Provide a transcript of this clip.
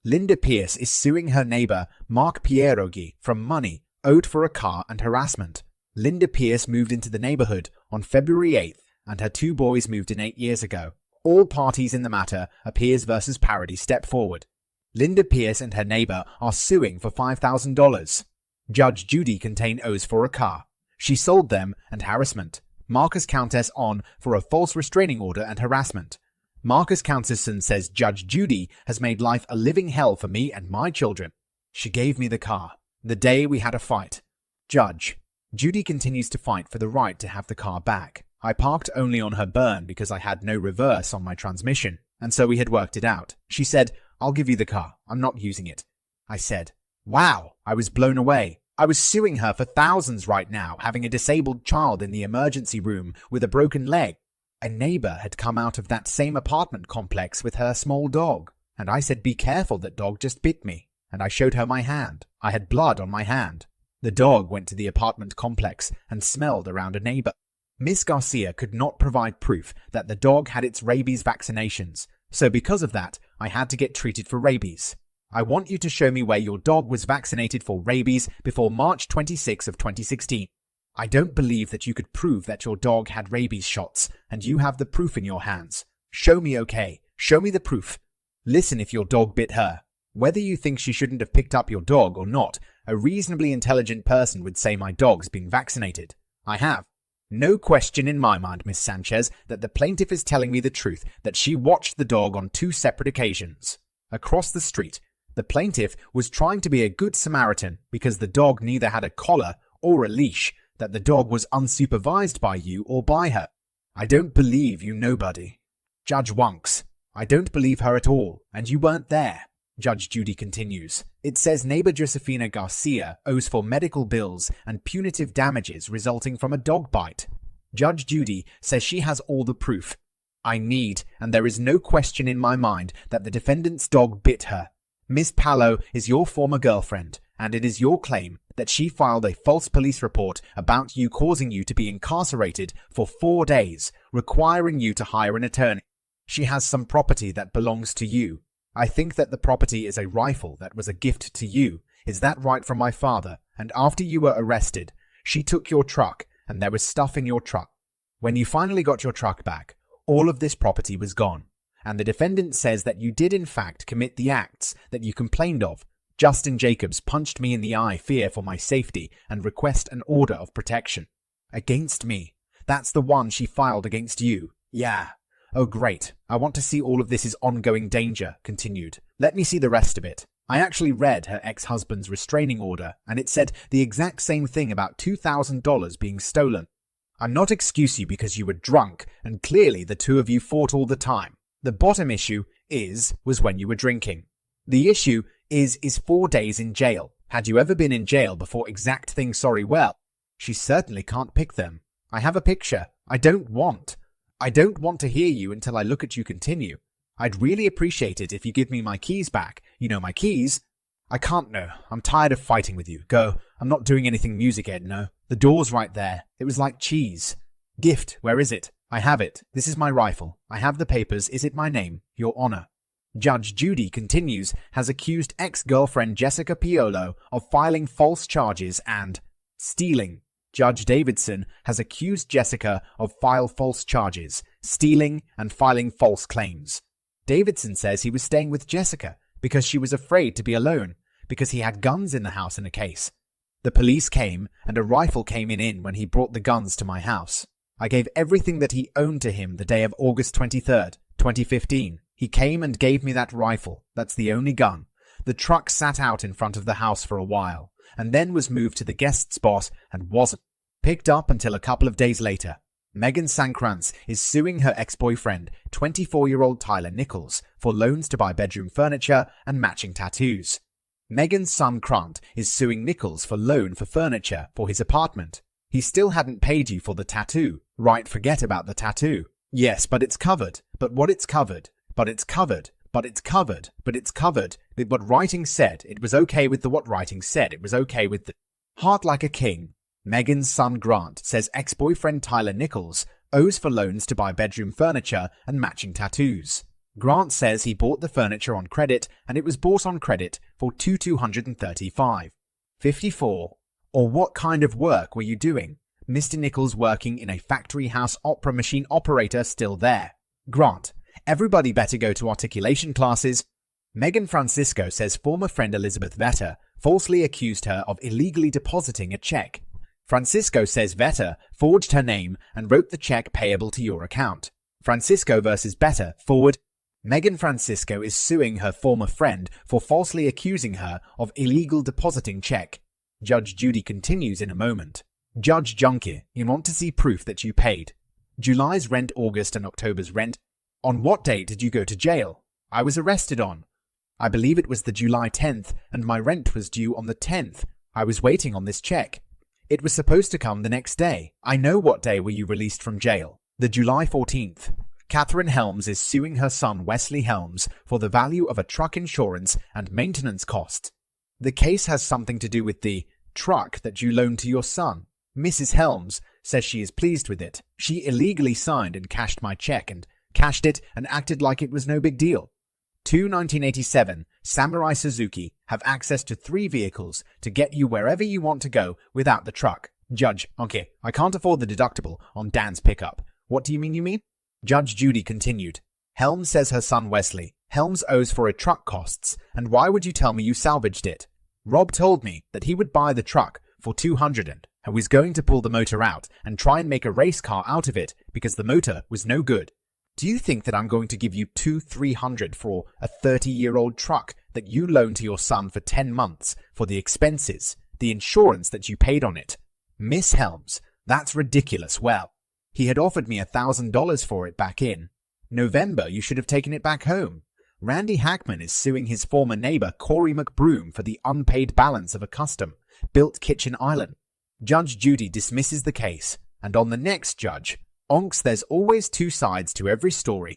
Linda Pierce is suing her neighbor Mark Pierogi for money owed for a car and harassment. Linda Pierce moved into the neighborhood on February 8th, and her 2 boys moved in 8 years ago. All parties in the matter, a Pierce versus Parody, step forward. Linda Pierce and her neighbor are suing for $5,000. Judge Judy contain owes for a car. She sold them and harassment. Marcus Countess on for a false restraining order and harassment. Marcus Countesson says Judge Judy has made life a living hell for me and my children. She gave me the car the day we had a fight. Judge Judy continues to fight for the right to have the car back. I parked only on her burn because I had no reverse on my transmission, and so we had worked it out. She said, "I'll give you the car. I'm not using it." I said, "Wow." I was blown away. I was suing her for thousands right now, having a disabled child in the emergency room with a broken leg. A neighbor had come out of that same apartment complex with her small dog, and I said, "Be careful, that dog just bit me." And I showed her my hand. I had blood on my hand. The dog went to the apartment complex and smelled around a neighbor. Miss Garcia could not provide proof that the dog had its rabies vaccinations, so because of that, I had to get treated for rabies. I want you to show me where your dog was vaccinated for rabies before March 26 of 2016. I don't believe that you could prove that your dog had rabies shots, and you have the proof in your hands. Show me, okay? Show me the proof. Listen, if your dog bit her. Whether you think she shouldn't have picked up your dog or not, a reasonably intelligent person would say my dog's been vaccinated. I have. No question in my mind, Miss Sanchez, that the plaintiff is telling me the truth, that she watched the dog on 2 separate occasions. Across the street, the plaintiff was trying to be a good Samaritan because the dog neither had a collar or a leash, that the dog was unsupervised by you or by her. I don't believe you nobody. Judge Wunks, I don't believe her at all, and you weren't there. Judge Judy continues. It says neighbor Josefina Garcia owes for medical bills and punitive damages resulting from a dog bite. Judge Judy says she has all the proof I need, and there is no question in my mind that the defendant's dog bit her. Miss Palo is your former girlfriend, and it is your claim that she filed a false police report about you, causing you to be incarcerated for 4 days, requiring you to hire an attorney. She has some property that belongs to you. I think that the property is a rifle that was a gift to you. Is that right, from my father? And after you were arrested, she took your truck, and there was stuff in your truck. When you finally got your truck back, all of this property was gone. And the defendant says that you did in fact commit the acts that you complained of. Justin Jacobs punched me in the eye, fear for my safety, and request an order of protection. Against me. That's the one she filed against you. Yeah. Oh great, I want to see all of this is ongoing danger, continued. Let me see the rest of it. I actually read her ex-husband's restraining order, and it said the exact same thing about $2,000 being stolen. I'm not excuse you because you were drunk, and clearly the two of you fought all the time. The bottom issue was when you were drinking. The issue is 4 days in jail. Had you ever been in jail before exact thing? Sorry, well, she certainly can't pick them. I have a picture. I don't want to hear you until I look at you continue. I'd really appreciate it if you give me my keys back. You know, my keys. I can't, no. I'm tired of fighting with you. Go. I'm not doing anything music, Ed, no. The door's right there. It was like cheese. Gift, where is it? I have it. This is my rifle. I have the papers. Is it my name? Your Honor. Judge Judy continues, has accused ex-girlfriend Jessica Piolo of filing false charges and stealing. Judge Davidson has accused Jessica of file false charges, stealing, and filing false claims. Davidson says he was staying with Jessica because she was afraid to be alone, because he had guns in the house in a case. The police came, and a rifle came in when he brought the guns to my house. I gave everything that he owned to him the day of August 23rd, 2015. He came and gave me that rifle. That's the only gun. The truck sat out in front of the house for a while, and then was moved to the guest spot and wasn't picked up until a couple of days later. Megan Sankrantz is suing her ex-boyfriend, 24-year-old Tyler Nichols, for loans to buy bedroom furniture and matching tattoos. Megan's son Krant is suing Nichols for loan for furniture for his apartment. He still hadn't paid you for the tattoo. Right, forget about the tattoo. Yes, but it's covered. But what it's covered. But it's covered. But it's covered. But it's covered. With what writing said, it was okay with the what writing said. It was okay with the heart like a king. Megan's son Grant says ex-boyfriend Tyler Nichols owes for loans to buy bedroom furniture and matching tattoos. Grant says he bought the furniture on credit and it was bought on credit for $235. 54. Or what kind of work were you doing? Mr. Nichols working in a factory house opera machine operator still there. Grant, everybody better go to articulation classes. Megan Francisco says former friend Elizabeth Vetter falsely accused her of illegally depositing a check. Francisco says Vetter forged her name and wrote the check payable to your account. Francisco versus Vetter, forward. Megan Francisco is suing her former friend for falsely accusing her of illegal depositing check. Judge Judy continues in a moment. Judge Junkie, you want to see proof that you paid. July's rent, August and October's rent. On what date did you go to jail? I was arrested on. I believe it was the July 10th and my rent was due on the 10th. I was waiting on this check. It was supposed to come the next day. I know what day were you released from jail. The July 14th. Catherine Helms is suing her son Wesley Helms for the value of a truck insurance and maintenance costs. The case has something to do with the truck that you loaned to your son. Mrs. Helms says she is pleased with it. She illegally signed and cashed my check and cashed it and acted like it was no big deal. 1987, Samurai Suzuki have access to 3 vehicles to get you wherever you want to go without the truck. Judge, okay, I can't afford the deductible on Dan's pickup. What do you mean? Judge Judy continued. Helms says her son Wesley Helms owes for a truck costs, and why would you tell me you salvaged it? Rob told me that he would buy the truck for $200 and was going to pull the motor out and try and make a race car out of it because the motor was no good. Do you think that I'm going to give you $200-300 for a 30-year-old truck that you loaned to your son for 10 months for the expenses, the insurance that you paid on it? Miss Helms, that's ridiculous. Well, he had offered me $1,000 for it back in November. You should have taken it back home. Randy Hackman is suing his former neighbor Corey McBroom for the unpaid balance of a custom-built kitchen island. Judge Judy dismisses the case, and on the next judge, onks there's always 2 sides to every story.